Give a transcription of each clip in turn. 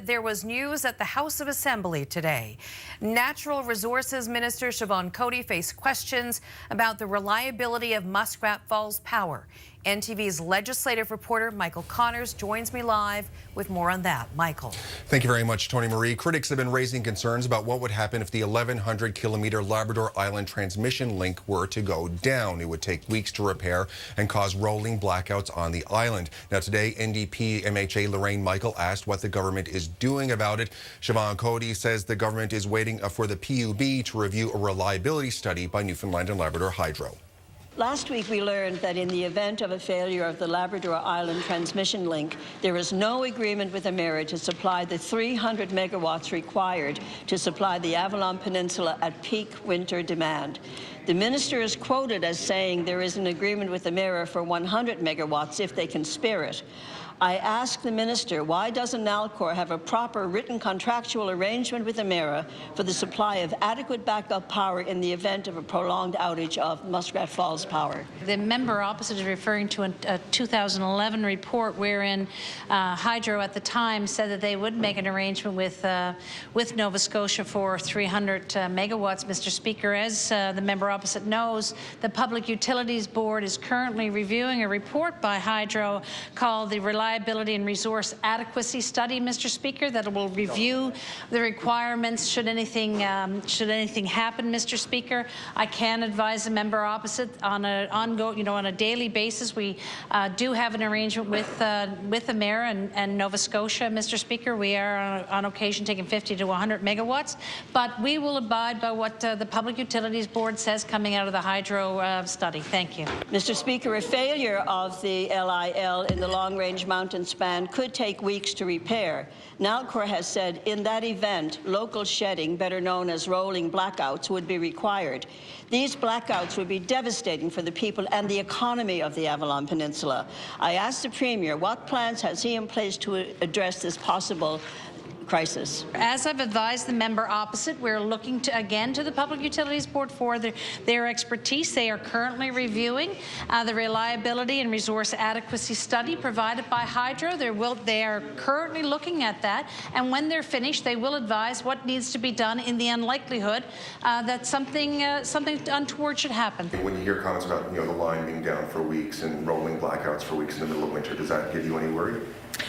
There was news at the House of Assembly today. Natural Resources Minister Sibohan Coady faced questions about the reliability of Muskrat Falls power. NTV's legislative reporter Michael Connors joins me live with more on that. Michael. Thank you very much, Tony Marie. Critics have been raising concerns about what would happen if the 1,100-kilometer Labrador-Island transmission link were to go down. It would take weeks to repair and cause rolling blackouts on the island. Now today, NDP MHA Lorraine Michael asked what the government is doing about it. Sibohan Coady says the government is waiting for the PUB to review a reliability study by Newfoundland and Labrador Hydro. Last week we learned that in the event of a failure of the Labrador-Island transmission link, there is no agreement with Emera to supply the 300 megawatts required to supply the Avalon Peninsula at peak winter demand. The minister is quoted as saying there is an agreement with Emera for 100 megawatts if they can spare it. I ask the minister, why doesn't Nalcor have a proper written contractual arrangement with Emera for the supply of adequate backup power in the event of a prolonged outage of Muskrat Falls power? The member opposite is referring to a 2011 report wherein Hydro at the time said that they would make an arrangement with Nova Scotia for 300 megawatts. Mr. Speaker, as the member opposite knows, the Public Utilities Board is currently reviewing a report by Hydro called the Reliability and Resource Adequacy Study, Mr. Speaker, that will review the requirements should anything happen, Mr. Speaker. I can advise the member opposite on a daily basis. We do have an arrangement with Emera and Nova Scotia, Mr. Speaker. We are on occasion taking 50 to 100 megawatts, but we will abide by what the Public Utilities Board says coming out of the Hydro study. Thank you. Mr. Speaker, a failure of the LIL in the long-range mountain span could take weeks to repair. Nalcor has said in that event, local shedding, better known as rolling blackouts, would be required. These blackouts would be devastating for the people and the economy of the Avalon Peninsula. I asked the Premier, what plans has he in place to address this possible crisis? As I've advised the member opposite, we're looking again to the Public Utilities Board for their expertise. They are currently reviewing the reliability and resource adequacy study provided by Hydro. They are currently looking at that, and when they're finished, they will advise what needs to be done in the unlikelihood that something untoward should happen. When you hear comments about the line being down for weeks and rolling blackouts for weeks in the middle of winter, does that give you any worry?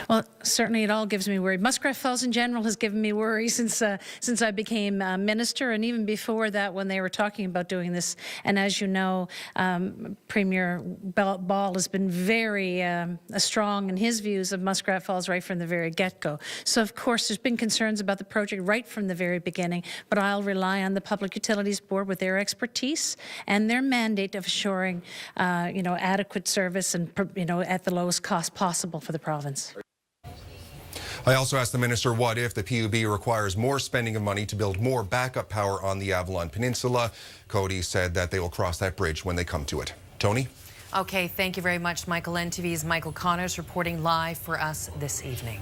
Well, certainly it all gives me worry. Muskrat Falls in general has given me worry since I became minister, and even before that when they were talking about doing this. And as you know, Premier Ball has been very strong in his views of Muskrat Falls right from the very get-go. So of course there's been concerns about the project right from the very beginning, but I'll rely on the Public Utilities Board with their expertise and their mandate of assuring adequate service and at the lowest cost possible for the province. I also asked the minister what if the PUB requires more spending of money to build more backup power on the Avalon Peninsula. Coady said that they will cross that bridge when they come to it. Tony? Okay, thank you very much, Michael. NTV's Michael Connors reporting live for us this evening.